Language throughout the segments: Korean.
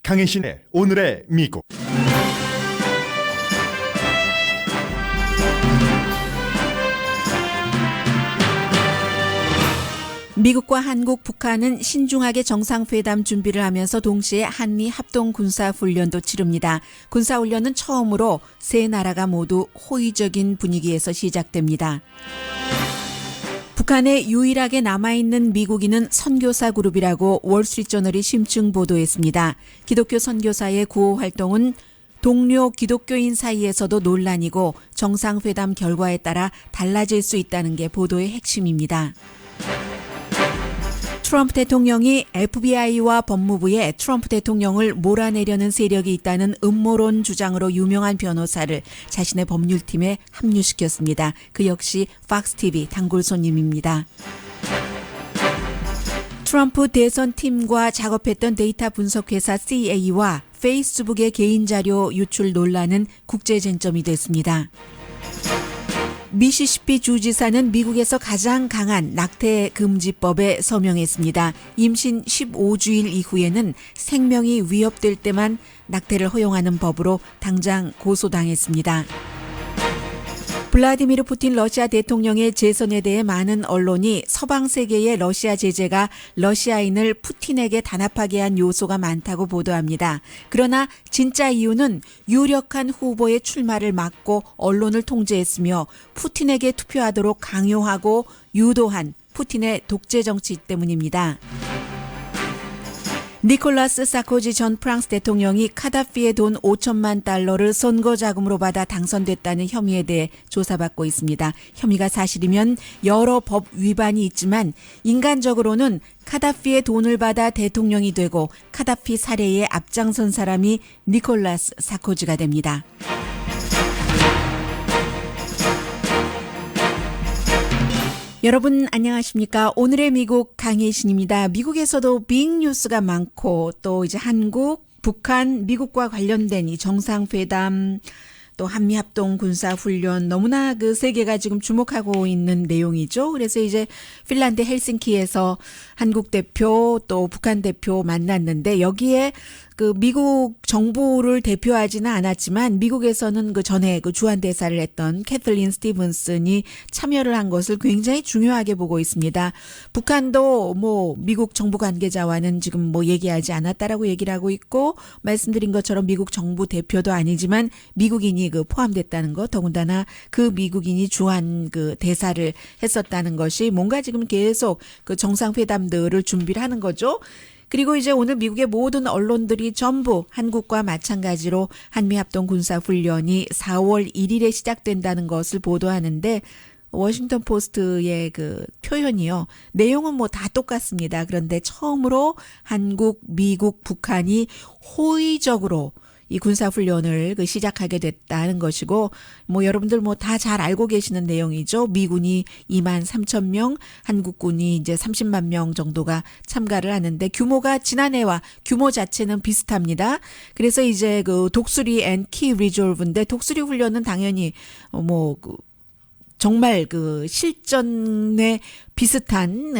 강혜신의 오늘의 미국. 미국과 한국, 북한은 신중하게 정상회담 준비를 하면서 동시에 한미 합동 군사훈련도 치릅니다. 군사훈련은 처음으로 세 나라가 모두 호의적인 분위기에서 시작됩니다. 북한에 유일하게 남아있는 미국인은 선교사 그룹이라고 월스트리트저널이 심층 보도했습니다. 기독교 선교사의 구호 활동은 동료 기독교인 사이에서도 논란이고 정상회담 결과에 따라 달라질 수 있다는 게 보도의 핵심입니다. 트럼프 대통령이 FBI와 법무부에 트럼프 대통령을 몰아내려는 세력이 있다는 음모론 주장으로 유명한 변호사를 자신의 법률팀에 합류시켰습니다. 그 역시 팍스TV 단골 손님입니다. 트럼프 대선팀과 작업했던 데이터 분석회사 CA와 페이스북의 개인자료 유출 논란은 국제쟁점이 됐습니다. 미시시피 주지사는 미국에서 가장 강한 낙태 금지법에 서명했습니다. 임신 15주일 이후에는 생명이 위협될 때만 낙태를 허용하는 법으로 당장 고소당했습니다. 블라디미르 푸틴 러시아 대통령의 재선에 대해 많은 언론이 서방 세계의 러시아 제재가 러시아인을 푸틴에게 단합하게 한 요소가 많다고 보도합니다. 그러나 진짜 이유는 유력한 후보의 출마를 막고 언론을 통제했으며 푸틴에게 투표하도록 강요하고 유도한 푸틴의 독재 정치 때문입니다. 니콜라스 사코지 전 프랑스 대통령이 카다피의 돈 5천만 달러를 선거 자금으로 받아 당선됐다는 혐의에 대해 조사받고 있습니다. 혐의가 사실이면 여러 법 위반이 있지만 인간적으로는 카다피의 돈을 받아 대통령이 되고 카다피 살해에 앞장선 사람이 니콜라스 사코지가 됩니다. 여러분 안녕하십니까? 오늘의 미국 강혜신입니다. 미국에서도 빅뉴스가 많고 또 이제 한국, 북한, 미국과 관련된 이 정상회담 또 한미합동 군사훈련 너무나 그 세계가 지금 주목하고 있는 내용이죠. 그래서 이제 핀란드 헬싱키에서 한국 대표 또 북한 대표 만났는데 여기에 그 미국 정부를 대표하지는 않았지만 미국에서는 그 전에 그 주한 대사를 했던 캐틀린 스티븐슨이 참여를 한 것을 굉장히 중요하게 보고 있습니다. 북한도 뭐 미국 정부 관계자와는 지금 뭐 얘기하지 않았다라고 얘기를 하고 있고 말씀드린 것처럼 미국 정부 대표도 아니지만 미국인이 그 포함됐다는 것 더군다나 그 미국인이 주한 그 대사를 했었다는 것이 뭔가 지금 계속 그 정상회담들을 준비를 하는 거죠. 그리고 이제 오늘 미국의 모든 언론들이 전부 한국과 마찬가지로 한미합동 군사훈련이 4월 1일에 시작된다는 것을 보도하는데 워싱턴 포스트의 그 표현이요. 내용은 뭐 다 똑같습니다. 그런데 처음으로 한국, 미국, 북한이 호의적으로 이 군사훈련을 시작하게 됐다는 것이고 뭐 여러분들 뭐 다 잘 알고 계시는 내용이죠. 미군이 23,000명, 한국군이 이제 30만 명 정도가 참가를 하는데 규모가 지난해와 규모 자체는 비슷합니다. 그래서 이제 그 독수리 앤 키 리졸브인데 독수리 훈련은 당연히 뭐 정말 그 실전에 비슷한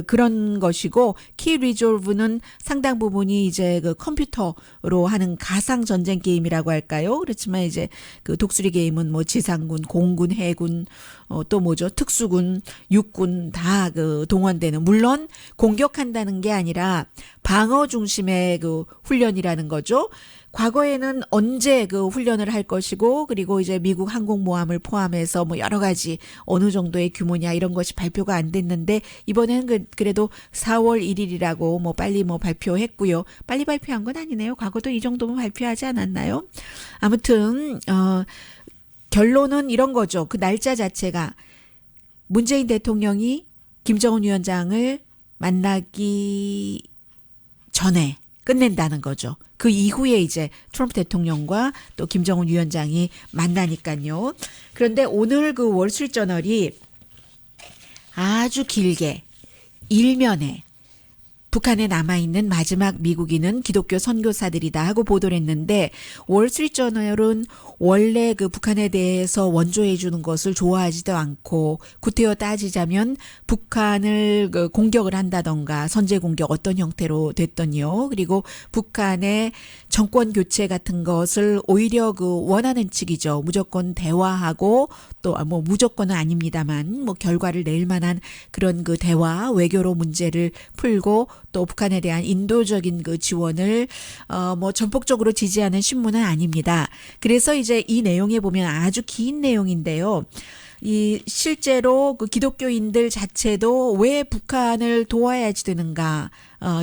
그런 것이고 키 리졸브는 상당 부분이 이제 그 컴퓨터로 하는 가상 전쟁 게임이라고 할까요? 그렇지만 이제 그 독수리 게임은 뭐 지상군, 공군, 해군 또 뭐죠? 특수군, 육군 다 그 동원되는 물론 공격한다는 게 아니라 방어 중심의 그 훈련이라는 거죠. 과거에는 언제 그 훈련을 할 것이고 그리고 이제 미국 항공모함을 포함해서 뭐 여러 가지 어느 정도의 규모냐 이런 것이 발표가 안 됐는데 이번에는 그래도 4월 1일이라고 뭐 빨리 뭐 발표했고요. 빨리 발표한 건 아니네요. 과거도 이 정도면 발표하지 않았나요? 아무튼 결론은 이런 거죠. 그 날짜 자체가 문재인 대통령이 김정은 위원장을 만나기 전에 끝낸다는 거죠. 그 이후에 이제 트럼프 대통령과 또 김정은 위원장이 만나니까요. 그런데 오늘 그 월스트리트저널이 아주 길게 일면에 북한에 남아있는 마지막 미국인은 기독교 선교사들이다 하고 보도를 했는데 월스트리트저널은 원래 그 북한에 대해서 원조해 주는 것을 좋아하지도 않고 구태여 따지자면 북한을 그 공격을 한다던가 선제 공격 어떤 형태로 됐더니요. 그리고 북한의 정권 교체 같은 것을 오히려 그 원하는 측이죠. 무조건 대화하고 또 뭐 무조건은 아닙니다만 뭐 결과를 낼 만한 그런 그 대화 외교로 문제를 풀고 또 북한에 대한 인도적인 그 지원을 뭐 전폭적으로 지지하는 신문은 아닙니다. 그래서 이제 이 내용에 보면 아주 긴 내용인데요. 이 실제로 그 기독교인들 자체도 왜 북한을 도와야지 되는가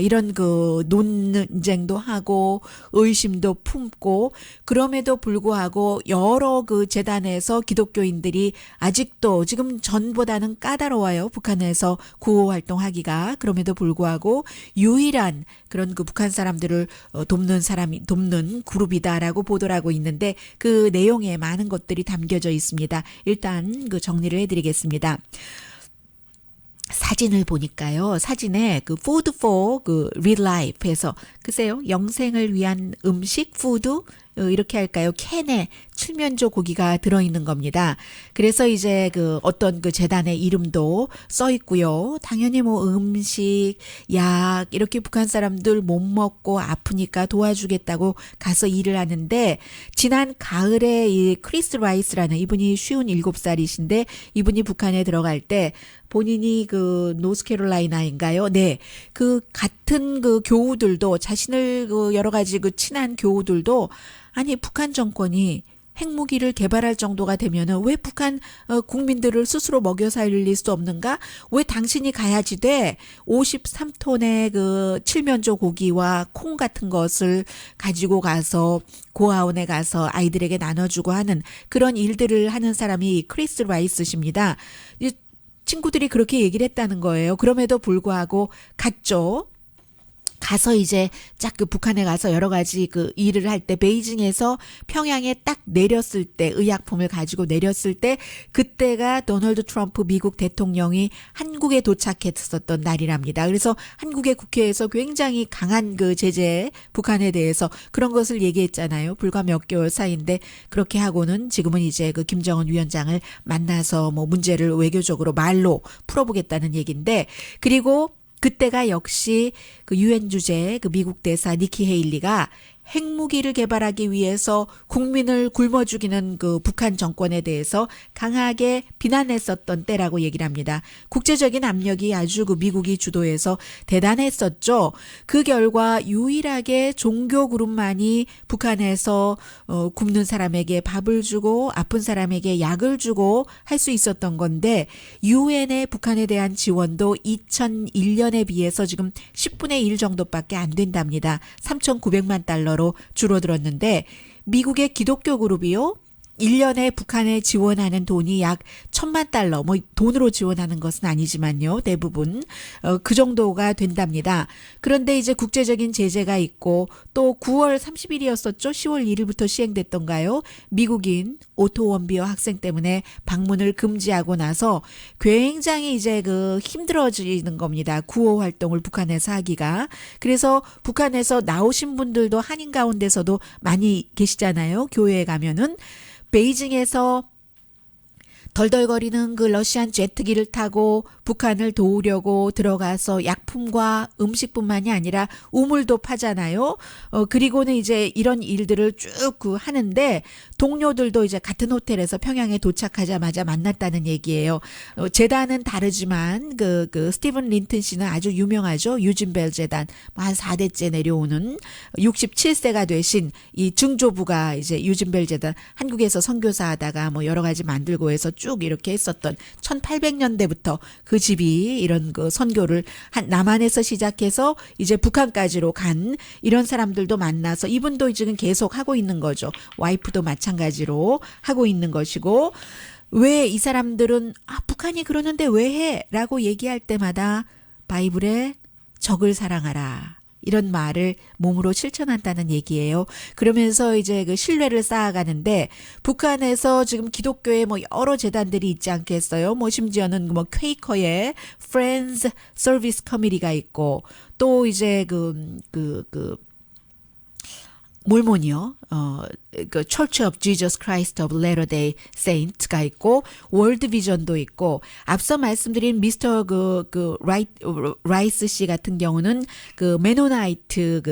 이런 그 논쟁도 하고 의심도 품고 그럼에도 불구하고 여러 그 재단에서 기독교인들이 아직도 지금 전보다는 까다로워요. 북한에서 구호 활동하기가. 그럼에도 불구하고 유일한 그런 그 북한 사람들을 돕는 그룹이다라고 보도를 하고 있는데 그 내용에 많은 것들이 담겨져 있습니다. 일단 그 정리를 해드리겠습니다. 사진을 보니까요. 사진에 그 food for 그 real life에서 글쎄요. 영생을 위한 음식 푸드 이렇게 할까요? 캔에 칠면조 고기가 들어있는 겁니다. 그래서 이제 그 어떤 그 재단의 이름도 써 있고요. 당연히 뭐 음식, 약 이렇게 북한 사람들 못 먹고 아프니까 도와주겠다고 가서 일을 하는데 지난 가을에 이 크리스 라이스라는 이분이 57살이신데 이분이 북한에 들어갈 때 본인이 그 노스캐롤라이나인가요? 네. 그 같은 그 교우들도 자신을 그 여러 가지 그 친한 교우들도 아니 북한 정권이 핵무기를 개발할 정도가 되면은 왜 북한 국민들을 스스로 먹여 살릴 수 없는가? 왜 당신이 가야지 돼? 53톤의 그 칠면조 고기와 콩 같은 것을 가지고 가서 고아원에 가서 아이들에게 나눠주고 하는 그런 일들을 하는 사람이 크리스 라이스십니다. 친구들이 그렇게 얘기를 했다는 거예요. 그럼에도 불구하고 갔죠. 가서 이제 짝 그 북한에 가서 여러 가지 그 일을 할 때 베이징에서 평양에 딱 내렸을 때 의약품을 가지고 내렸을 때 그때가 도널드 트럼프 미국 대통령이 한국에 도착했었던 날이랍니다. 그래서 한국의 국회에서 굉장히 강한 그 제재 북한에 대해서 그런 것을 얘기했잖아요. 불과 몇 개월 사이인데 그렇게 하고는 지금은 이제 그 김정은 위원장을 만나서 뭐 문제를 외교적으로 말로 풀어보겠다는 얘기인데 그리고 그때가 역시 그 유엔 주재 그 미국 대사 니키 헤일리가 핵무기를 개발하기 위해서 국민을 굶어 죽이는 그 북한 정권에 대해서 강하게 비난했었던 때라고 얘기를 합니다. 국제적인 압력이 아주 그 미국이 주도해서 대단했었죠. 그 결과 유일하게 종교 그룹만이 북한에서 굶는 사람에게 밥을 주고 아픈 사람에게 약을 주고 할 수 있었던 건데 유엔의 북한에 대한 지원도 2001년에 비해서 지금 10분의 1 정도밖에 안 된답니다. 3,900만 달러로 줄어들었는데 미국의 기독교 그룹이요. 1년에 북한에 지원하는 돈이 약 1,000만 달러, 뭐 돈으로 지원하는 것은 아니지만요. 대부분 그 정도가 된답니다. 그런데 이제 국제적인 제재가 있고 또 9월 30일이었었죠. 10월 1일부터 시행됐던가요. 미국인 오토 원비어 학생 때문에 방문을 금지하고 나서 굉장히 이제 그 힘들어지는 겁니다. 구호 활동을 북한에서 하기가. 그래서 북한에서 나오신 분들도 한인 가운데서도 많이 계시잖아요. 교회에 가면은. 베이징에서 덜덜거리는 그 러시안 제트기를 타고 북한을 도우려고 들어가서 약품과 음식뿐만이 아니라 우물도 파잖아요. 그리고는 이제 이런 일들을 쭉 그 하는데 동료들도 이제 같은 호텔에서 평양에 도착하자마자 만났다는 얘기예요. 재단은 다르지만 그 스티븐 린튼 씨는 아주 유명하죠. 유진벨 재단 한 4대째 내려오는 67세가 되신 이 증조부가 이제 유진벨 재단 한국에서 선교사 하다가 뭐 여러 가지 만들고 해서 쭉 이렇게 했었던 1800년대부터 그 집이 이런 그 선교를 남한에서 시작해서 이제 북한까지로 간 이런 사람들도 만나서 이분도 지금 계속 하고 있는 거죠. 와이프도 마찬가지로 하고 있는 것이고 왜 이 사람들은 북한이 그러는데 왜 해? 라고 얘기할 때마다 바이블에 적을 사랑하라. 이런 말을 몸으로 실천한다는 얘기예요. 그러면서 이제 그 신뢰를 쌓아가는데 북한에서 지금 기독교에 뭐 여러 재단들이 있지 않겠어요? 뭐 심지어는 뭐 퀘이커의 Friends Service Committee가 있고 또 이제 몰몬이요. 그 Church of Jesus Christ of Latter-day Saints가 있고 월드 비전도 있고 앞서 말씀드린 미스터 라이스 씨 같은 경우는 그 메노나이트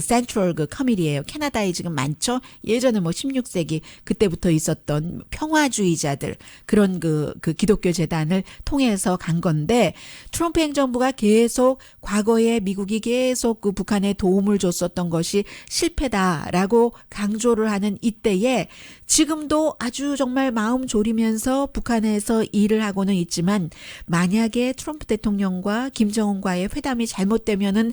센트럴 커미리예요. 캐나다에 지금 많죠. 예전에 뭐 16세기 그때부터 있었던 평화주의자들 그런 그 기독교 재단을 통해서 간 건데 트럼프 행정부가 계속 과거에 미국이 계속 그 북한에 도움을 줬었던 것이 실패다라고 강조를 하는 이때에 지금도 아주 정말 마음 졸이면서 북한에서 일을 하고는 있지만 만약에 트럼프 대통령과 김정은과의 회담이 잘못되면은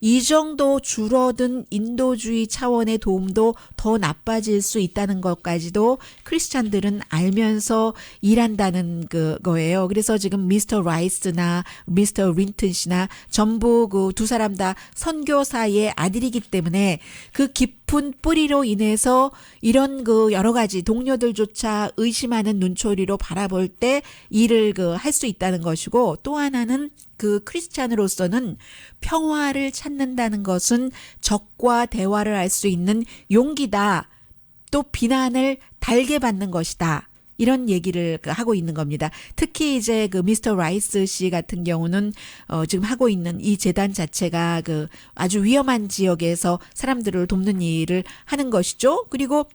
이 정도 줄어든 인도주의 차원의 도움도 더 나빠질 수 있다는 것까지도 크리스찬들은 알면서 일한다는 거예요. 그래서 지금 미스터 라이스나 미스터 린튼 씨나 전부 그 두 사람 다 선교사의 아들이기 때문에 그 깊은 뿌리로 인해서 이런 그 여러 가지 동료들조차 의심하는 눈초리로 바라볼 때 일을 할 수 있다는 것이고 또 하나는 그 크리스찬으로서는 평화를 찾는다는 것은 적과 대화를 할 수 있는 용기다. 또 비난을 달게 받는 것이다. 이런 얘기를 하고 있는 겁니다. 특히 이제 그 미스터 라이스 씨 같은 경우는 지금 하고 있는 이 재단 자체가 그 아주 위험한 지역에서 사람들을 돕는 일을 하는 것이죠. 그리고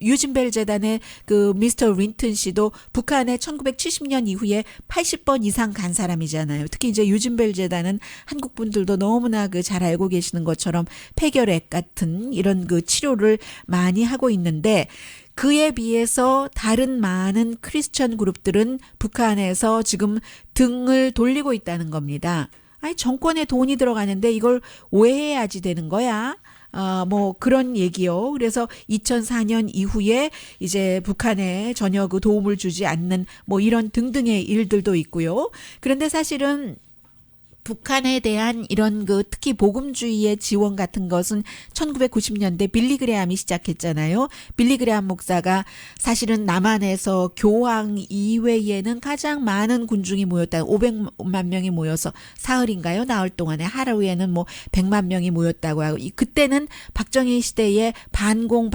유진벨 재단의 그 미스터 린튼 씨도 북한에 1970년 이후에 80번 이상 간 사람이잖아요. 특히 이제 유진벨 재단은 한국 분들도 너무나 그 잘 알고 계시는 것처럼 폐결핵 같은 이런 그 치료를 많이 하고 있는데 그에 비해서 다른 많은 크리스천 그룹들은 북한에서 지금 등을 돌리고 있다는 겁니다. 아니 정권에 돈이 들어가는데 이걸 왜 해야지 되는 거야? 뭐 그런 얘기요. 그래서 2004년 이후에 이제 북한에 전혀 그 도움을 주지 않는 뭐 이런 등등의 일들도 있고요. 그런데 사실은 북한에 대한 이런 그 특히 복음주의의 지원 같은 것은 1990년대 빌리 그레함이 시작했잖아요. 빌리 그레함 목사가 사실은 남한에서 교황 이외에는 가장 많은 군중이 모였다. 500만 명이 모여서 사흘인가요? 나흘 동안에 하루에는 뭐 100만 명이 모였다고 하고 그때는 박정희 시대의 반공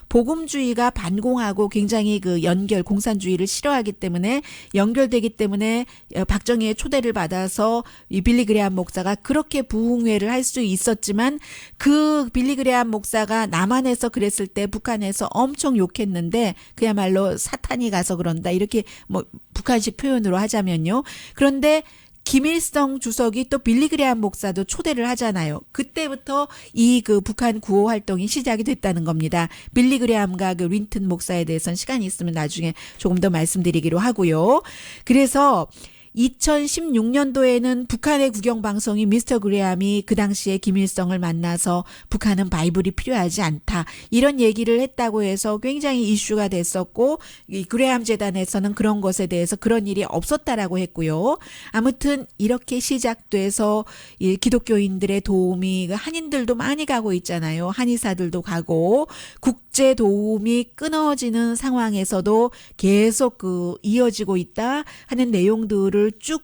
복음주의가 반공하고 굉장히 그 연결 공산주의를 싫어하기 때문에 연결되기 때문에 박정희의 초대를 받아서 이 빌리 그레함 목사가 그렇게 부흥회를 할 수 있었지만 그 빌리 그레함 목사가 남한에서 그랬을 때 북한에서 엄청 욕했는데 그야말로 사탄이 가서 그런다 이렇게 뭐 북한식 표현으로 하자면요. 그런데 김일성 주석이 또 빌리 그레함 목사도 초대를 하잖아요. 그때부터 이 그 북한 구호 활동이 시작이 됐다는 겁니다. 빌리 그레함과 그 린튼 목사에 대해서는 시간이 있으면 나중에 조금 더 말씀드리기로 하고요. 그래서 2016년도에는 북한의 국영방송이 미스터 그레함이 그 당시에 김일성을 만나서 북한은 바이블이 필요하지 않다. 이런 얘기를 했다고 해서 굉장히 이슈가 됐었고 이 그레함 재단에서는 그런 것에 대해서 그런 일이 없었다라고 했고요. 아무튼 이렇게 시작돼서 이 기독교인들의 도움이 한인들도 많이 가고 있잖아요. 한의사들도 가고 국제 도움이 끊어지는 상황에서도 계속 이어지고 있다 하는 내용들을 쭉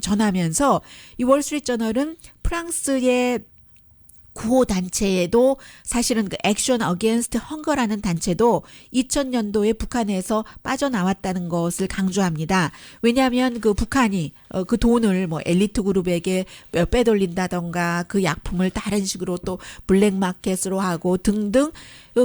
전하면서 이 월스트리트저널은 프랑스의 구호 단체에도 사실은 그 액션 어게인스트 헝거라는 단체도 2000년도에 북한에서 빠져나왔다는 것을 강조합니다. 왜냐하면 그 북한이 그 돈을 뭐 엘리트 그룹에게 빼돌린다던가 그 약품을 다른 식으로 또 블랙마켓으로 하고 등등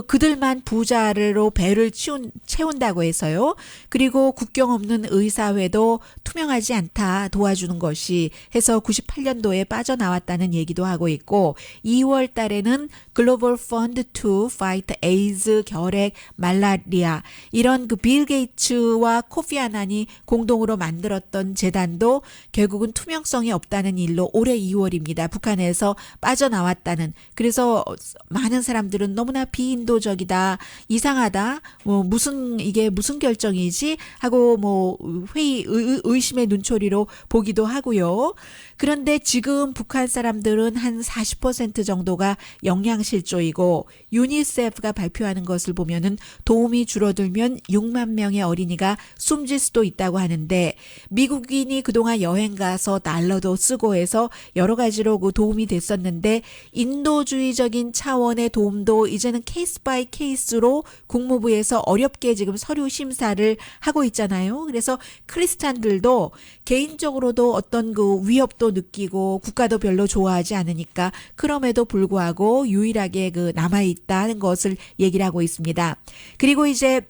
그들만 부자로 배를 채운다고 해서요. 그리고 국경 없는 의사회도 투명하지 않다 도와주는 것이 해서 98년도에 빠져나왔다는 얘기도 하고 있고 2월 달에는 글로벌 펀드 to fight AIDS, 결핵, 말라리아 이런 그 빌 게이츠와 코피 아난이 공동으로 만들었던 재단도 결국은 투명성이 없다는 일로 올해 2월입니다. 북한에서 빠져나왔다는. 그래서 많은 사람들은 너무나 비인도적이다, 이상하다, 뭐 이게 무슨 결정이지 하고 뭐 의심의 눈초리로 보기도 하고요. 그런데 지금 북한 사람들은 한 40% 정도가 영양실조이고 유니세프가 발표하는 것을 보면은 도움이 줄어들면 6만 명의 어린이가 숨질 수도 있다고 하는데 미국인이 그동안 여행 가서 달러도 쓰고 해서 여러 가지로 그 도움이 됐었는데 인도주의적인 차원의 도움도 이제는 케이스 바이 케이스로 국무부에서 어렵게 지금 서류 심사를 하고 있잖아요. 그래서 크리스찬들도 개인적으로도 어떤 그 위협도 느끼고 국가도 별로 좋아하지 않으니까 그럼에도 불구하고 유일하게 그 남아있다는 것을 얘기를 하고 있습니다. 그리고 이제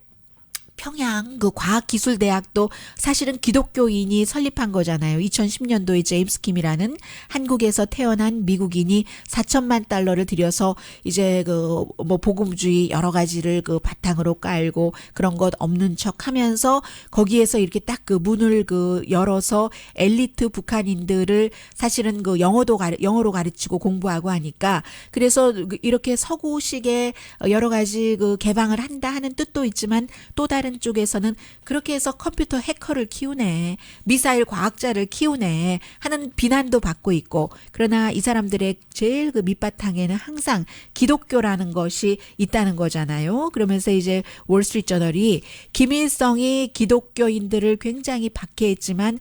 평양 그 과학기술대학도 사실은 기독교인이 설립한 거잖아요. 2010년도에 제임스 킴이라는 한국에서 태어난 미국인이 4천만 달러를 들여서 이제 그 뭐 복음주의 여러 가지를 그 바탕으로 깔고 그런 것 없는 척 하면서 거기에서 이렇게 딱 그 문을 그 열어서 엘리트 북한인들을 사실은 그 영어로 가르치고 공부하고 하니까 그래서 이렇게 서구식의 여러 가지 그 개방을 한다 하는 뜻도 있지만 또 다른 쪽에서는 그렇게 해서 컴퓨터 해커를 키우네, 미사일 과학자를 키우네 하는 비난도 받고 있고 그러나 이 사람들의 제일 그 밑바탕에는 항상 기독교라는 것이 있다는 거잖아요. 그러면서 이제 월스트리트저널이 김일성이 기독교인들을 굉장히 박해했지만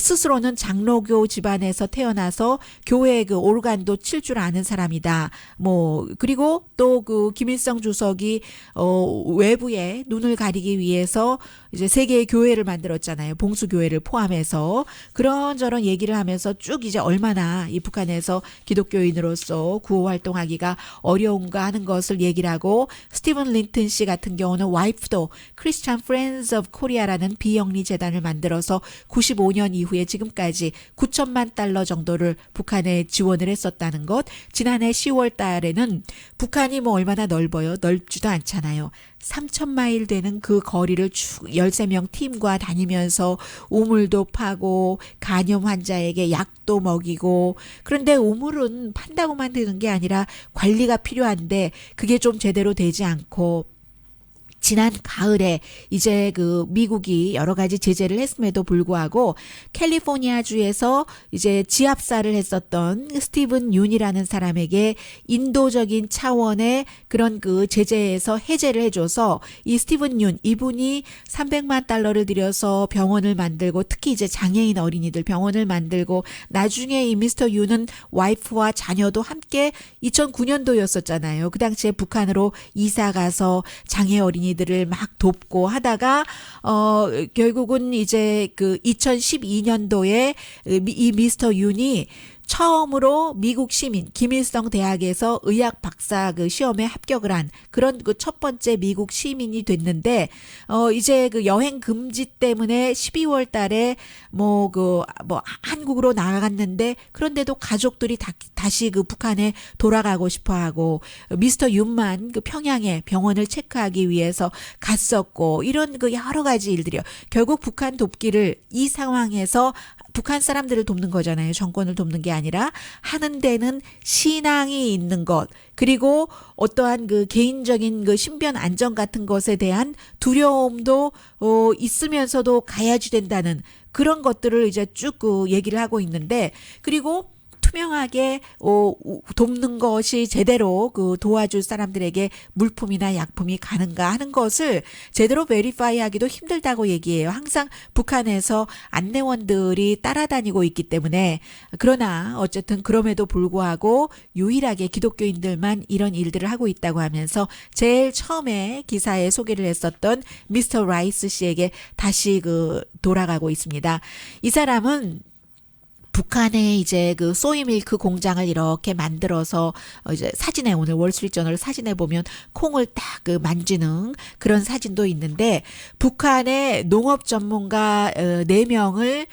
스스로는 장로교 집안에서 태어나서 교회 그 오르간도 칠 줄 아는 사람이다. 뭐 그리고 또 그 김일성 주석이 외부에 눈을 가리기 위해서 이제 세계의 교회를 만들었잖아요. 봉수교회를 포함해서 그런저런 얘기를 하면서 쭉 이제 얼마나 이 북한에서 기독교인으로서 구호 활동하기가 어려운가 하는 것을 얘기를 하고 스티븐 린튼 씨 같은 경우는 와이프도 크리스찬 프렌즈 오브 코리아라는 비영리 재단을 만들어서 95년 이후에 지금까지 9천만 달러 정도를 북한에 지원을 했었다는 것. 지난해 10월 달에는 북한이 뭐 얼마나 넓어요? 넓지도 않잖아요. 3,000마일 되는 그 거리를 쭉 13명 팀과 다니면서 우물도 파고 간염 환자에게 약도 먹이고 그런데 우물은 판다고만 되는 게 아니라 관리가 필요한데 그게 좀 제대로 되지 않고 지난 가을에 이제 그 미국이 여러 가지 제재를 했음에도 불구하고 캘리포니아주에서 이제 지압사를 했었던 스티븐 윤이라는 사람에게 인도적인 차원의 그런 그 제재에서 해제를 해줘서 이 스티븐 윤 이분이 300만 달러를 들여서 병원을 만들고 특히 이제 장애인 어린이들 병원을 만들고 나중에 이 미스터 윤은 와이프와 자녀도 함께 2009년도였었잖아요. 그 당시에 북한으로 이사 가서 장애 어린이들을 막 돕고 하다가 결국은 이제 그 2012년도에 이 미스터 윤이 처음으로 미국 시민 김일성 대학에서 의학 박사 그 시험에 합격을 한 그런 그 첫 번째 미국 시민이 됐는데 이제 그 여행 금지 때문에 12월 달에 뭐 한국으로 나갔는데 그런데도 가족들이 다시 그 북한에 돌아가고 싶어 하고 미스터 윤만 그 평양에 병원을 체크하기 위해서 갔었고 이런 그 여러 가지 일들이요. 결국 북한 돕기를 이 상황에서 북한 사람들을 돕는 거잖아요. 정권을 돕는 게 아니라 하는 데는 신앙이 있는 것 그리고 어떠한 그 개인적인 그 신변 안전 같은 것에 대한 두려움도 있으면서도 가야지 된다는 그런 것들을 이제 쭉 그 얘기를 하고 있는데 그리고 투명하게 돕는 것이 제대로 그 도와줄 사람들에게 물품이나 약품이 가는가 하는 것을 제대로 베리파이하기도 힘들다고 얘기해요. 항상 북한에서 안내원들이 따라다니고 있기 때문에 그러나 어쨌든 그럼에도 불구하고 유일하게 기독교인들만 이런 일들을 하고 있다고 하면서 제일 처음에 기사에 소개를 했었던 미스터 라이스 씨에게 다시 그 돌아가고 있습니다. 이 사람은 북한에 이제 그 소이밀크 공장을 이렇게 만들어서 이제 사진에 오늘 월스트리트저널 사진에 보면 콩을 딱 그 만지는 그런 사진도 있는데 북한의 농업 전문가 4명을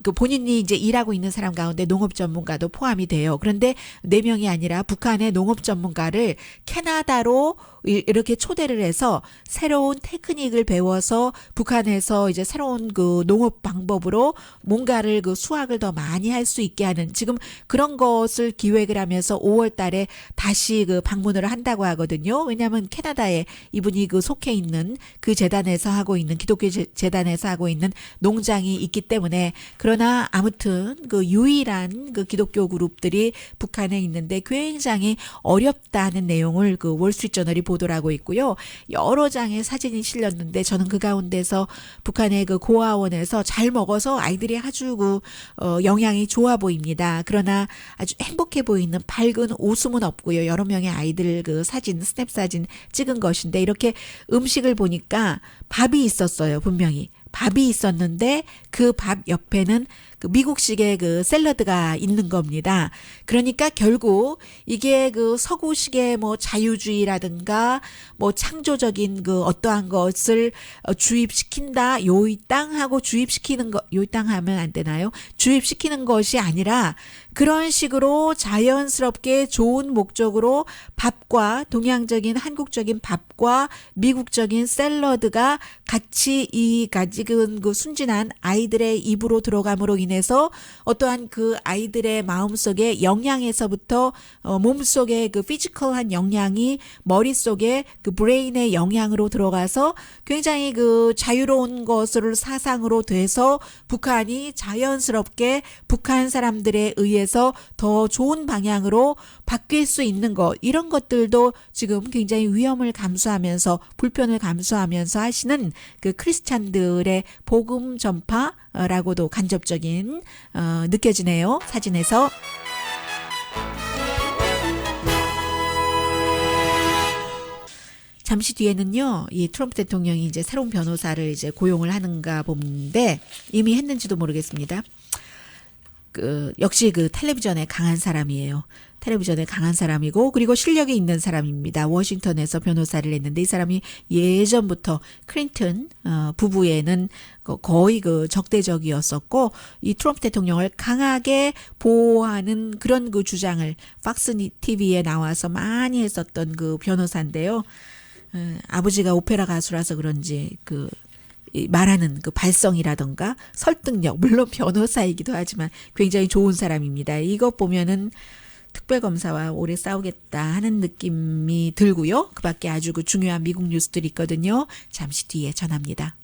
그 본인이 이제 일하고 있는 사람 가운데 농업 전문가도 포함이 돼요. 그런데 4명이 아니라 북한의 농업 전문가를 캐나다로 이렇게 초대를 해서 새로운 테크닉을 배워서 북한에서 이제 새로운 그 농업 방법으로 뭔가를 그 수확을 더 많이 할 수 있게 하는 지금 그런 것을 기획을 하면서 5월 달에 다시 그 방문을 한다고 하거든요. 왜냐하면 캐나다에 이분이 그 속해 있는 그 재단에서 하고 있는 기독교 재단에서 하고 있는 농장이 있기 때문에 때문에. 그러나 아무튼 그 유일한 그 기독교 그룹들이 북한에 있는데 굉장히 어렵다는 내용을 그 월스트리트저널이 보도를 하고 있고요. 여러 장의 사진이 실렸는데 저는 그 가운데서 북한의 그 고아원에서 잘 먹어서 아이들이 아주 그 영양이 좋아 보입니다. 그러나 아주 행복해 보이는 밝은 웃음은 없고요. 여러 명의 아이들 그 사진, 스냅 사진 찍은 것인데 이렇게 음식을 보니까 밥이 있었어요. 분명히. 밥이 있었는데 그 밥 옆에는 그 미국식의 그 샐러드가 있는 겁니다. 그러니까 결국 이게 그 서구식의 뭐 자유주의라든가 뭐 창조적인 그 어떠한 것을 주입시킨다. 요이 땅하고 주입시키는 거, 요이 땅 하면 안 되나요? 주입시키는 것이 아니라 그런 식으로 자연스럽게 좋은 목적으로 밥과 동양적인 한국적인 밥과 미국적인 샐러드가 같이 이 가지금 그 순진한 아이들의 입으로 들어감으로 인해서 어떠한 그 아이들의 마음속에 영양에서부터 몸속에 그 피지컬한 영양이 머릿속에 그 브레인의 영양으로 들어가서 굉장히 그 자유로운 것을 사상으로 돼서 북한이 자연스럽게 북한 사람들에 의해서 더 좋은 방향으로 바뀔 수 있는 것, 이런 것들도 지금 굉장히 위험을 감수하면서 불편을 감수하면서 하시는 그 크리스찬들의 복음 전파라고도 간접적인 느껴지네요. 사진에서. 잠시 뒤에는요, 이 트럼프 대통령이 이제 새로운 변호사를 이제 고용을 하는가 보는데 이미 했는지도 모르겠습니다. 역시 그 텔레비전에 강한 사람이에요. 텔레비전에 강한 사람이고 그리고 실력이 있는 사람입니다. 워싱턴에서 변호사를 했는데 이 사람이 예전부터 클린턴 부부에는 거의 그 적대적이었었고 이 트럼프 대통령을 강하게 보호하는 그런 그 주장을 팍스 TV에 나와서 많이 했었던 그 변호사인데요. 아버지가 오페라 가수라서 그런지 말하는 그 발성이라던가 설득력, 물론 변호사이기도 하지만 굉장히 좋은 사람입니다. 이것 보면은 특별검사와 오래 싸우겠다 하는 느낌이 들고요. 그 밖에 아주 그 중요한 미국 뉴스들이 있거든요. 잠시 뒤에 전합니다.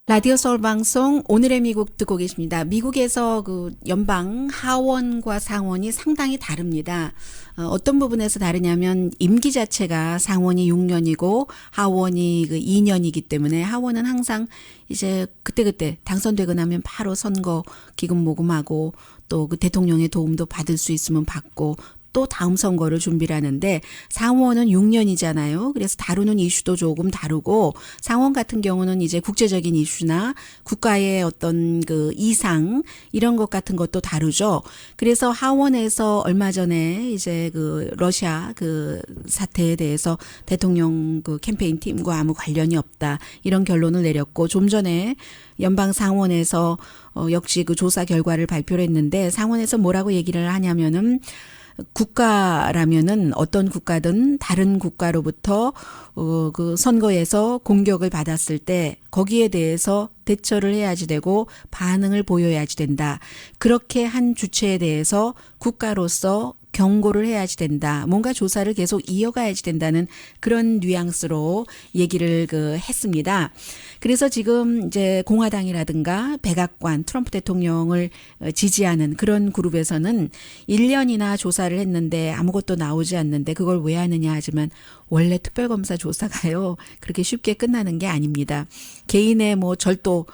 라디오 서울 방송 오늘의 미국 듣고 계십니다. 미국에서 그 연방 하원과 상원이 상당히 다릅니다. 어떤 부분에서 다르냐면 임기 자체가 상원이 6년이고 하원이 그 2년이기 때문에 하원은 항상 이제 그때그때 당선되고 나면 바로 선거 기금 모금하고 또 그 대통령의 도움도 받을 수 있으면 받고 또 다음 선거를 준비를 하는데 상원은 6년이잖아요. 그래서 다루는 이슈도 조금 다르고 상원 같은 경우는 이제 국제적인 이슈나 국가의 어떤 그 이상 이런 것 같은 것도 다루죠. 그래서 하원에서 얼마 전에 이제 그 러시아 그 사태에 대해서 대통령 그 캠페인 팀과 아무 관련이 없다 이런 결론을 내렸고 좀 전에 연방 상원에서 역시 그 조사 결과를 발표를 했는데 상원에서 뭐라고 얘기를 하냐면은 국가라면은 어떤 국가든 다른 국가로부터 그 선거에서 공격을 받았을 때 거기에 대해서 대처를 해야지 되고 반응을 보여야지 된다. 그렇게 한 주체에 대해서 국가로서 경고를 해야지 된다. 뭔가 조사를 계속 이어가야지 된다는 그런 뉘앙스로 얘기를 했습니다. 그래서 지금 이제 공화당이라든가 백악관 트럼프 대통령을 지지하는 그런 그룹에서는 1년이나 조사를 했는데 아무것도 나오지 않는데 그걸 왜 하느냐 하지만 원래 특별검사 조사가요 그렇게 쉽게 끝나는 게 아닙니다. 개인의 뭐 절도,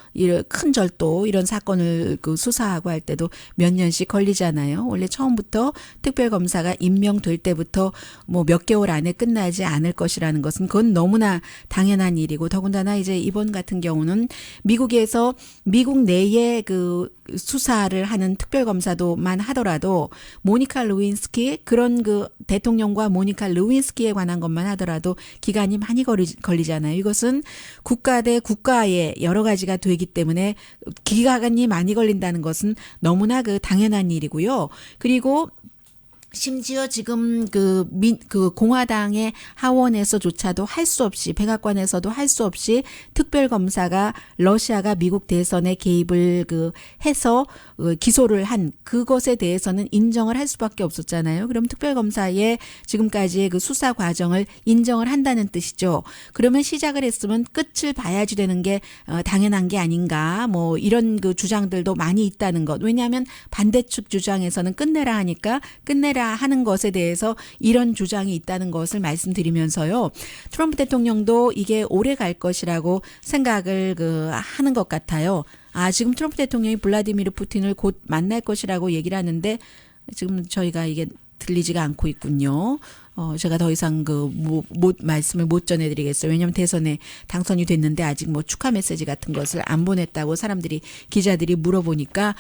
큰 절도 이런 사건을 수사하고 할 때도 몇 년씩 걸리잖아요. 원래 처음부터 특별검사가 임명될 때부터 뭐 몇 개월 안에 끝나지 않을 것이라는 것은 그건 너무나 당연한 일이고 더군다나 이제 이번 같은 경우는 미국에서 미국 내에 그 수사를 하는 특별검사도만 하더라도 모니카 루윈스키 그런 그 대통령과 모니카 루윈스키에 관한 것만 하더라도 기간이 많이 걸리잖아요. 이것은 국가 대 국가의 여러 가지가 되기 때문에 기간이 많이 걸린다는 것은 너무나 그 당연한 일이고요. 그리고 심지어 지금 그 공화당의 하원에서조차도 할 수 없이, 백악관에서도 할 수 없이 특별검사가 러시아가 미국 대선에 개입을 해서 기소를 한 그것에 대해서는 인정을 할 수밖에 없었잖아요. 그럼 특별검사의 지금까지의 그 수사 과정을 인정을 한다는 뜻이죠. 그러면 시작을 했으면 끝을 봐야지 되는 게 당연한 게 아닌가, 뭐 이런 그 주장들도 많이 있다는 것. 왜냐하면 반대측 주장에서는 끝내라 하니까 끝내라 하는 것에 대해서 이런 주장이 있다는 것을 말씀드리면서요. 트럼프 대통령도 이게 오래 갈 것이라고 생각을 하는 것 같아요. 지금 트럼프 대통령이 블라디미르 푸틴을 곧 만날 것이라고 얘기를 하는데 지금 저희가 이게 들리지가 않고 있군요. 제가 더 이상 말씀을 못 전해드리겠어요. 왜냐하면 대선에 당선이 됐는데 아직 뭐 축하 메시지 같은 것을 안 보냈다고 기자들이 물어보니까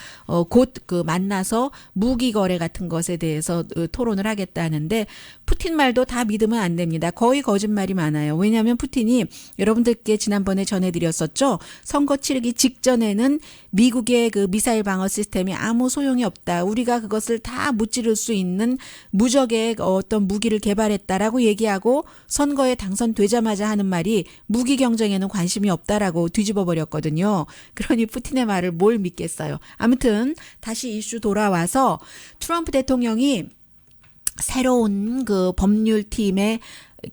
곧 만나서 무기 거래 같은 것에 대해서 토론을 하겠다는데 푸틴 말도 다 믿으면 안 됩니다. 거의 거짓말이 많아요. 왜냐하면 푸틴이 여러분들께 지난번에 전해드렸었죠. 선거 치르기 직전에는 미국의 그 미사일 방어 시스템이 아무 소용이 없다. 우리가 그것을 다 무찌를 수 있는 무적의 어떤 무기를 개발했다라고 얘기하고 선거에 당선되자마자 하는 말이 무기 경쟁에는 관심이 없다라고 뒤집어 버렸거든요. 그러니 푸틴의 말을 뭘 믿겠어요. 아무튼 다시 이슈 돌아와서 트럼프 대통령이 새로운 그 법률팀의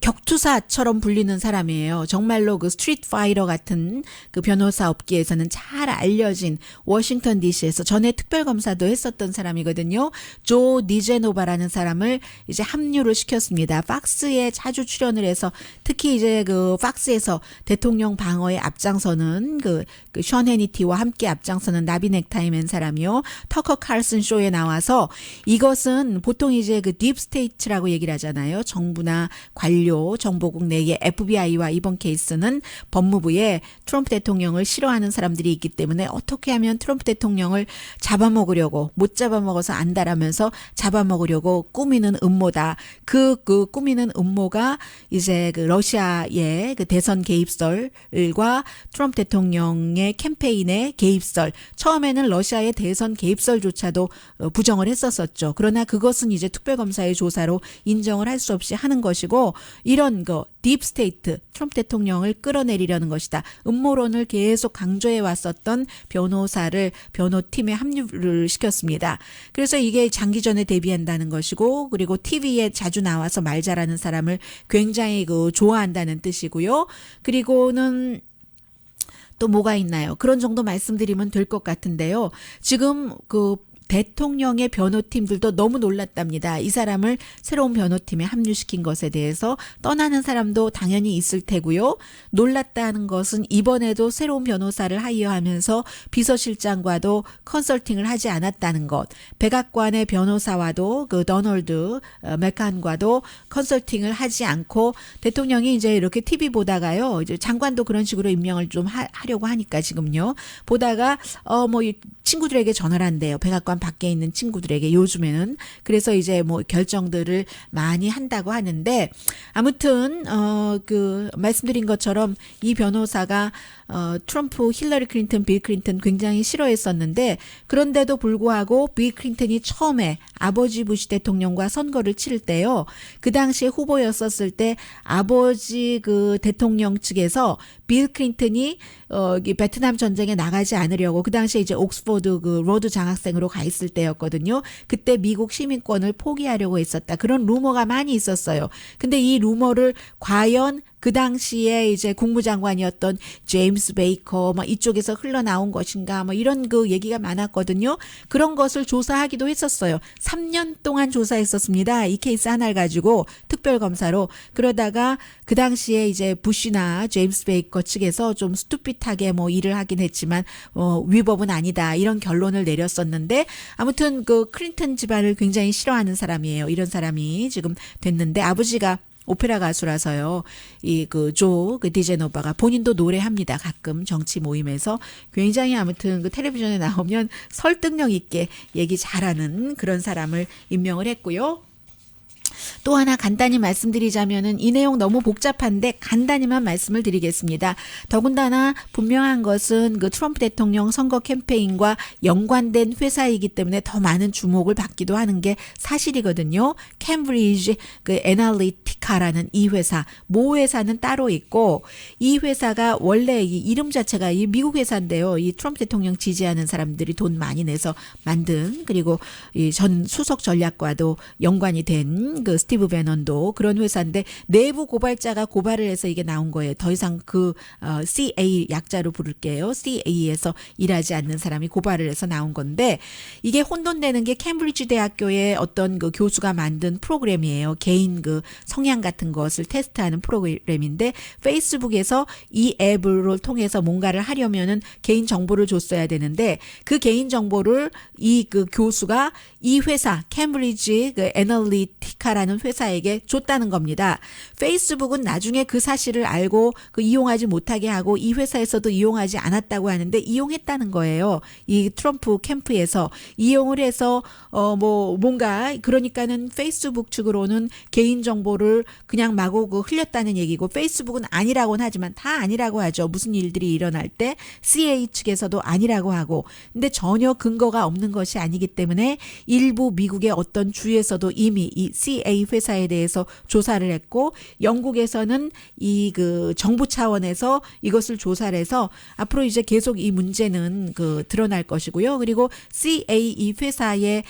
격투사처럼 불리는 사람이에요. 정말로 그 스트리트 파이터 같은 그 변호사 업계에서는 잘 알려진 워싱턴 DC에서 전에 특별검사도 했었던 사람이거든요. 조 디제노바라는 사람을 이제 합류를 시켰습니다. 팍스에 자주 출연을 해서 특히 이제 그 팍스에서 대통령 방어에 앞장서는 션 해니티와 함께 앞장서는 나비 넥타이맨 사람이요. 터커 칼슨 쇼에 나와서 이것은 보통 이제 그 딥스테이트라고 얘기를 하잖아요. 정부나 관료 정보국 내의 FBI와 이번 케이스는 법무부에 트럼프 대통령을 싫어하는 사람들이 있기 때문에 어떻게 하면 트럼프 대통령을 잡아먹으려고 못 잡아먹어서 안달하면서 잡아먹으려고 꾸미는 음모다. 그 꾸미는 음모가 이제 그 러시아의 그 대선 개입설과 트럼프 대통령의 캠페인의 개입설. 처음에는 러시아의 대선 개입설조차도 부정을 했었었죠. 그러나 그것은 이제 특별검사의 조사로 인정을 할 수 없이 하는 것이고 이런 딥스테이트 트럼프 대통령을 끌어내리려는 것이다. 음모론을 계속 강조해 왔었던 변호팀에 합류를 시켰습니다. 그래서 이게 장기전에 대비한다는 것이고 그리고 TV에 자주 나와서 말 잘하는 사람을 굉장히 좋아한다는 뜻이고요. 그리고는 또 뭐가 있나요? 그런 정도 말씀드리면 될 것 같은데요. 지금 대통령의 변호팀들도 너무 놀랐답니다. 이 사람을 새로운 변호팀에 합류시킨 것에 대해서 떠나는 사람도 당연히 있을 테고요. 놀랐다는 것은 이번에도 새로운 변호사를 하이어하면서 비서실장과도 컨설팅을 하지 않았다는 것. 백악관의 변호사와도 도널드 맥칸과도 컨설팅을 하지 않고 대통령이 이제 이렇게 TV 보다가요. 이제 장관도 그런 식으로 임명을 좀 하려고 하니까 지금요. 보다가 친구들에게 전화를 한대요. 백악관 밖에 있는 친구들에게 요즘에는. 그래서 이제 결정들을 많이 한다고 하는데 아무튼 말씀드린 것처럼 이 변호사가 트럼프, 힐러리 클린턴, 빌 클린턴 굉장히 싫어했었는데 그런데도 불구하고 빌 클린턴이 처음에 아버지 부시 대통령과 선거를 치를 때요. 그 당시에 후보였었을 때 아버지 대통령 측에서 빌 클린턴이 베트남 전쟁에 나가지 않으려고 그 당시에 이제 옥스퍼드 로드 장학생으로 가 있을 때였거든요. 그때 미국 시민권을 포기하려고 했었다. 그런 루머가 많이 있었어요. 근데 이 루머를 과연 그 당시에 이제 국무장관이었던 제임스 베이커 이쪽에서 흘러나온 것인가 이런 얘기가 많았거든요. 그런 것을 조사하기도 했었어요. 3년 동안 조사했었습니다. 이 케이스 하나를 가지고 특별검사로. 그러다가 그 당시에 이제 부시나 제임스 베이커 측에서 좀 스투핏하게 일을 하긴 했지만 위법은 아니다. 이런 결론을 내렸었는데 아무튼 클린턴 집안을 굉장히 싫어하는 사람이에요. 이런 사람이 지금 됐는데 아버지가 오페라 가수라서요. 조 디제노바가 본인도 노래합니다. 가끔 정치 모임에서 굉장히 아무튼 텔레비전에 나오면 설득력 있게 얘기 잘하는 그런 사람을 임명을 했고요. 또 하나 간단히 말씀드리자면은 이 내용 너무 복잡한데 간단히만 말씀을 드리겠습니다. 더군다나 분명한 것은 그 트럼프 대통령 선거 캠페인과 연관된 회사이기 때문에 더 많은 주목을 받기도 하는 게 사실이거든요. 캠브리지 그 애널리티카라는 이 회사, 모 회사는 따로 있고 이 회사가 원래 이 이름 자체가 이 미국 회사인데요. 이 트럼프 대통령 지지하는 사람들이 돈 많이 내서 만든, 그리고 이 전 수석 전략과도 연관이 된 그 스티브 배넌도 그런 회사인데 내부 고발자가 고발을 해서 이게 나온 거예요. 더 이상 그 CA 약자로 부를게요. CA에서 일하지 않는 사람이 고발을 해서 나온 건데 이게 혼돈되는 게 캠브리지 대학교의 어떤 그 교수가 만든 프로그램이에요. 개인 그 성향 같은 것을 테스트하는 프로그램인데 페이스북에서 이 앱을 통해서 뭔가를 하려면은 개인 정보를 줬어야 되는데 그 개인 정보를 이 그 교수가 이 회사 캠브리지 그 애널리티카라는 회사에게 줬다는 겁니다. 페이스북은 나중에 그 사실을 알고 그 이용하지 못하게 하고 이 회사에서도 이용하지 않았다고 하는데 이용했다는 거예요. 이 트럼프 캠프에서 이용을 해서 뭐 뭔가 그러니까는 페이스북 측으로는 개인 정보를 그냥 마구 그 흘렸다는 얘기고 페이스북은 아니라고는 하지만 다 아니라고 하죠. 무슨 일들이 일어날 때 CA 측에서도 아니라고 하고 근데 전혀 근거가 없는 것이 아니기 때문에 일부 미국의 어떤 주에서도 이미 이 CA 회사에 대해서 조사를 했고 영국에서는 이 그 정부 차원에서 이것을 조사를 해서 앞으로 이제 계속 이 문제는 그 드러날 것이고요. 그리고 CA 이 회사의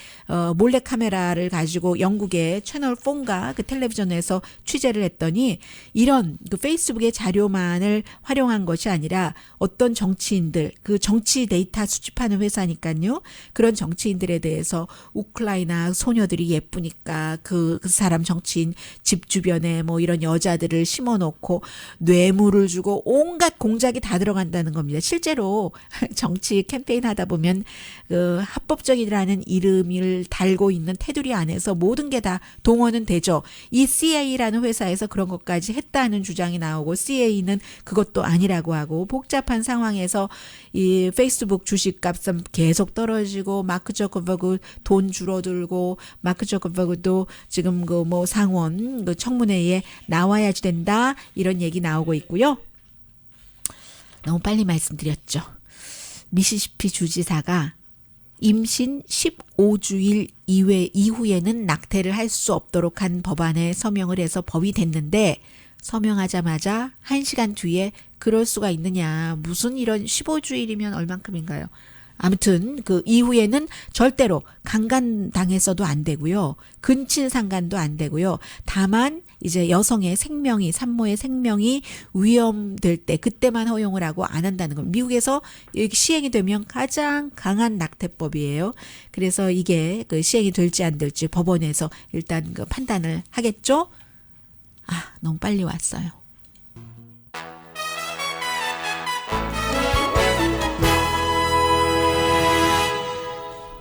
몰래 카메라를 가지고 영국의 채널 4인가 그 텔레비전에서 취재를 했더니 이런 그 페이스북의 자료만을 활용한 것이 아니라 어떤 정치인들 그 정치 데이터 수집하는 회사니까요. 그런 정치인들에 대해서 우크라이나 소녀들이 예쁘니까 그 사람 정치인 집 주변에 뭐 이런 여자들을 심어놓고 뇌물을 주고 온갖 공작이 다 들어간다는 겁니다. 실제로 정치 캠페인 하다 보면 그 합법적이라는 이름을 달고 있는 테두리 안에서 모든 게 다 동원은 되죠. 이 CA라는 회사에서 그런 것까지 했다는 주장이 나오고 CA는 그것도 아니라고 하고 복잡한 상황에서 이 페이스북 주식값은 계속 떨어지고 마크 저커버그 돈 줄어들고 마크 저커버그도 지금 그 뭐 상원 그 청문회에 나와야지 된다 이런 얘기 나오고 있고요. 너무 빨리 말씀드렸죠. 미시시피 주지사가 임신 15주일 이후에는 낙태를 할 수 없도록 한 법안에 서명을 해서 법이 됐는데 서명하자마자 1시간 뒤에 그럴 수가 있느냐. 무슨 이런 15주일이면 얼만큼인가요? 아무튼 그 이후에는 절대로 강간당해서도 안 되고요. 근친상간도 안 되고요. 다만 이제 여성의 생명이 산모의 생명이 위험될 때 그때만 허용을 하고 안 한다는 겁니다. 미국에서 시행이 되면 가장 강한 낙태법이에요. 그래서 이게 그 시행이 될지 안 될지 법원에서 일단 그 판단을 하겠죠. 아, 너무 빨리 왔어요.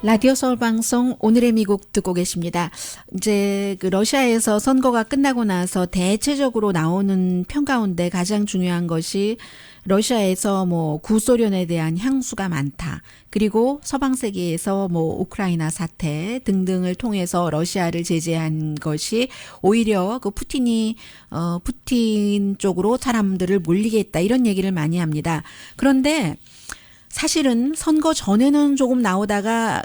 라디오 서울 방송 오늘의 미국 듣고 계십니다. 이제 그 러시아에서 선거가 끝나고 나서 대체적으로 나오는 평 가운데 가장 중요한 것이 러시아에서 뭐 구소련에 대한 향수가 많다. 그리고 서방 세계에서 뭐 우크라이나 사태 등등을 통해서 러시아를 제재한 것이 오히려 그 푸틴 쪽으로 사람들을 몰리게 했다. 이런 얘기를 많이 합니다. 그런데 사실은 선거 전에는 조금 나오다가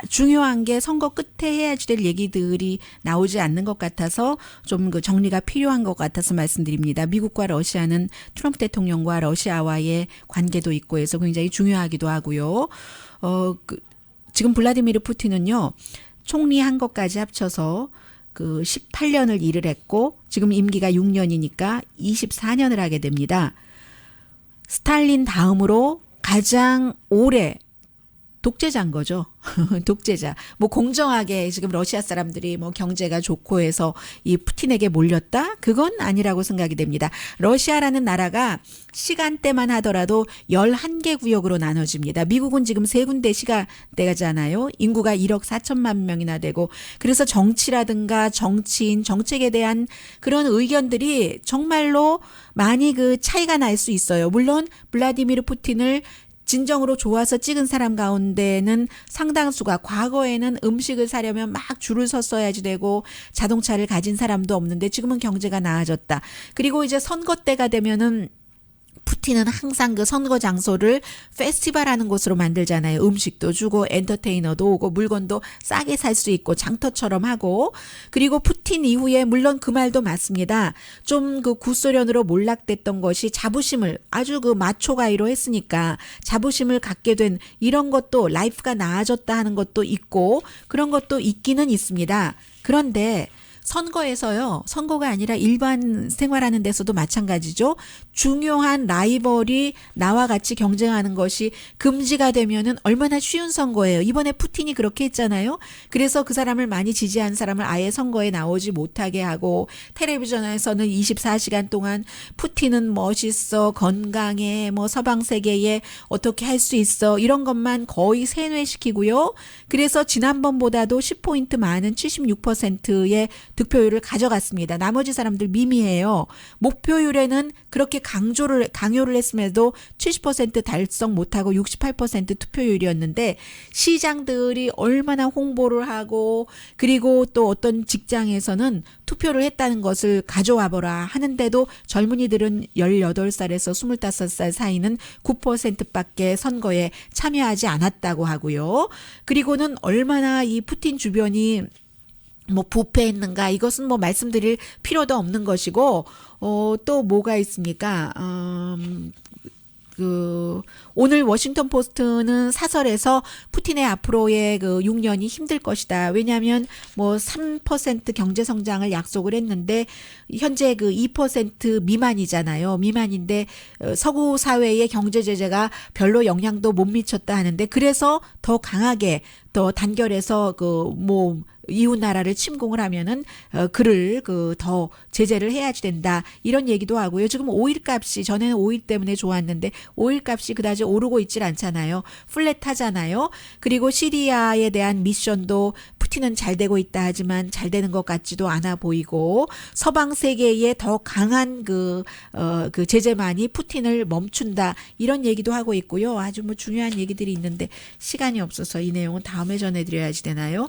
중요한 게 선거 끝에 해야지 될 얘기들이 나오지 않는 것 같아서 좀 그 정리가 필요한 것 같아서 말씀드립니다. 미국과 러시아는 트럼프 대통령과 러시아와의 관계도 있고 해서 굉장히 중요하기도 하고요. 지금 블라디미르 푸틴은요. 총리한 것까지 합쳐서 그 18년을 일을 했고 지금 임기가 6년이니까 24년을 하게 됩니다. 스탈린 다음으로 가장 오래 독재자인 거죠. 독재자. 뭐 공정하게 지금 러시아 사람들이 뭐 경제가 좋고 해서 이 푸틴에게 몰렸다? 그건 아니라고 생각이 됩니다. 러시아라는 나라가 시간대만 하더라도 11개 구역으로 나눠집니다. 미국은 지금 3군데 시간대가잖아요. 인구가 1억 4천만 명이나 되고 그래서 정치라든가 정치인, 정책에 대한 그런 의견들이 정말로 많이 그 차이가 날 수 있어요. 물론 블라디미르 푸틴을 진정으로 좋아서 찍은 사람 가운데는 상당수가 과거에는 음식을 사려면 막 줄을 섰어야지 되고 자동차를 가진 사람도 없는데 지금은 경제가 나아졌다. 그리고 이제 선거 때가 되면은 푸틴은 항상 그 선거 장소를 페스티벌하는 곳으로 만들잖아요. 음식도 주고 엔터테이너도 오고 물건도 싸게 살 수 있고 장터처럼 하고 그리고 푸틴 이후에 물론 그 말도 맞습니다. 좀 그 구소련으로 몰락됐던 것이 자부심을 아주 그 마초가이로 했으니까 자부심을 갖게 된 이런 것도 라이프가 나아졌다 하는 것도 있고 그런 것도 있기는 있습니다. 그런데 선거에서요. 선거가 아니라 일반 생활하는 데서도 마찬가지죠. 중요한 라이벌이 나와 같이 경쟁하는 것이 금지가 되면은 얼마나 쉬운 선거예요. 이번에 푸틴이 그렇게 했잖아요. 그래서 그 사람을 많이 지지한 사람을 아예 선거에 나오지 못하게 하고 텔레비전에서는 24시간 동안 푸틴은 멋있어, 건강해, 뭐 서방 세계에 어떻게 할 수 있어 이런 것만 거의 세뇌시키고요. 그래서 지난번보다도 10포인트 많은 76%의 득표율을 가져갔습니다. 나머지 사람들 미미해요. 목표율에는 그렇게 강요를 했음에도 70% 달성 못하고 68% 투표율이었는데 시장들이 얼마나 홍보를 하고 그리고 또 어떤 직장에서는 투표를 했다는 것을 가져와 보라 하는데도 젊은이들은 18살에서 25살 사이는 9%밖에 선거에 참여하지 않았다고 하고요. 그리고는 얼마나 이 푸틴 주변이 뭐 부패했는가 이것은 뭐 말씀드릴 필요도 없는 것이고 또 뭐가 있습니까? 오늘 워싱턴 포스트는 사설에서 푸틴의 앞으로의 그 6년이 힘들 것이다. 왜냐하면 뭐 3% 경제 성장을 약속을 했는데 현재 그 2% 미만이잖아요. 미만인데 서구 사회의 경제 제재가 별로 영향도 못 미쳤다 하는데 그래서 더 강하게 더 단결해서 이웃 나라를 침공을 하면은 그를 더 제재를 해야지 된다 이런 얘기도 하고요. 지금 오일 값이 전에는 오일 때문에 좋았는데 오일 값이 그다지 오르고 있질 않잖아요. 플랫하잖아요. 그리고 시리아에 대한 미션도 푸틴은 잘 되고 있다 하지만 잘 되는 것 같지도 않아 보이고 서방 세계에 더 강한 그 제재만이 푸틴을 멈춘다 이런 얘기도 하고 있고요. 아주 뭐 중요한 얘기들이 있는데 시간이 없어서 이 내용은 다음에 전해드려야지 되나요?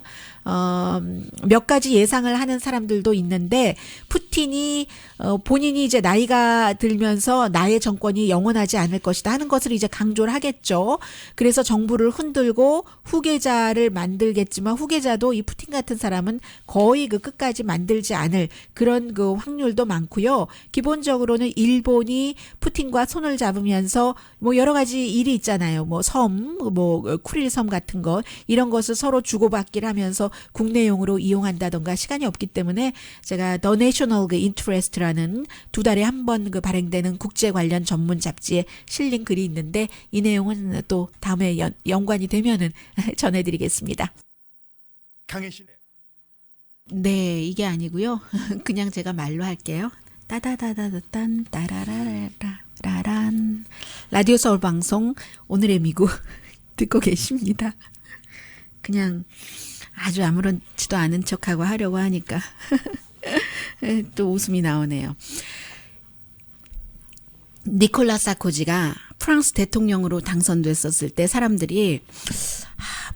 몇 가지 예상을 하는 사람들도 있는데 푸틴이 본인이 이제 나이가 들면서 나의 정권이 영원하지 않을 것이다 하는 것을 이제 강조를 하겠죠. 그래서 정부를 흔들고 후계자를 만들겠지만 후계자도 이 푸틴 같은 사람은 거의 그 끝까지 만들지 않을 그런 그 확률도 많고요. 기본적으로는 일본이 푸틴과 손을 잡으면서 뭐 여러 가지 일이 있잖아요. 뭐 섬, 뭐 쿠릴 섬 같은 거 이런 것을 서로 주고받기를 하면서 국내용으로 이용한다던가 시간이 없기 때문에 제가 The National Interest라는 2달에 한 번 발행되는 국제 관련 전문 잡지에 실린 글이 있는데 이 내용은 또 다음에 연관이 되면은 전해드리겠습니다. 강혜신의 네, 이게 아니고요. 그냥 제가 말로 할게요. 따다다다단 따라라라라란 라디오 서울 방송 오늘의 미국 듣고 계십니다. 그냥 아주 아무렇지도 않은 척하고 하려고 하니까 또 웃음이 나오네요. 니콜라 사코지가 프랑스 대통령으로 당선됐었을 때 사람들이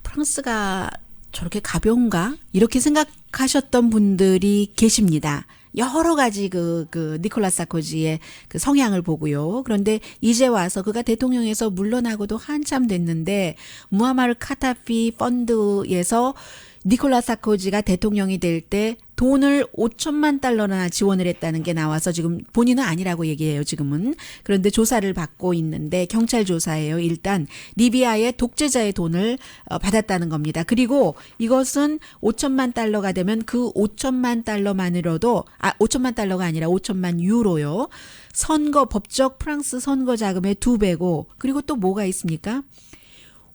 프랑스가 저렇게 가벼운가? 이렇게 생각하셨던 분들이 계십니다. 여러 가지 니콜라 사코지의 그 성향을 보고요. 그런데 이제 와서 그가 대통령에서 물러나고도 한참 됐는데 무아마르 카타피 펀드에서 니콜라 사코지가 대통령이 될 때 돈을 5천만 달러나 지원을 했다는 게 나와서 지금 본인은 아니라고 얘기해요, 지금은. 그런데 조사를 받고 있는데 경찰 조사예요. 일단 리비아의 독재자의 돈을 받았다는 겁니다. 그리고 이것은 5천만 달러가 되면 그 5천만 달러만으로도 5천만 달러가 아니라 5천만 유로요. 법적 프랑스 선거 자금의 2배고 그리고 또 뭐가 있습니까?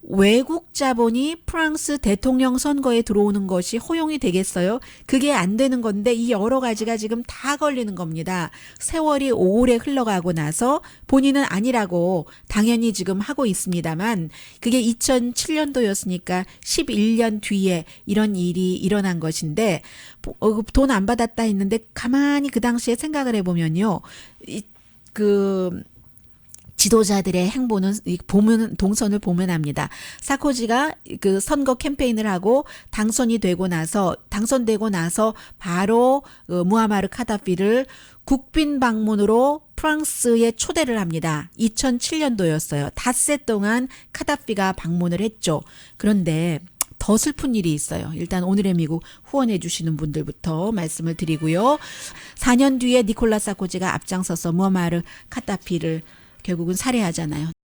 외국 자본이 프랑스 대통령 선거에 들어오는 것이 허용이 되겠어요? 그게 안 되는 건데 이 여러 가지가 지금 다 걸리는 겁니다. 세월이 오래 흘러가고 나서 본인은 아니라고 당연히 지금 하고 있습니다만 그게 2007년도였으니까 11년 뒤에 이런 일이 일어난 것인데 돈 안 받았다 했는데 가만히 그 당시에 생각을 해보면요. 지도자들의 행보는 보면 동선을 보면 압니다. 사코지가 그 선거 캠페인을 하고 당선되고 나서 바로 무아마르 카다피를 국빈 방문으로 프랑스에 초대를 합니다. 2007년도였어요. 닷새 동안 카다피가 방문을 했죠. 그런데 더 슬픈 일이 있어요. 일단 오늘의 미국 후원해 주시는 분들부터 말씀을 드리고요. 4년 뒤에 니콜라 사코지가 앞장서서 무아마르 카다피를 결국은 살해하잖아요.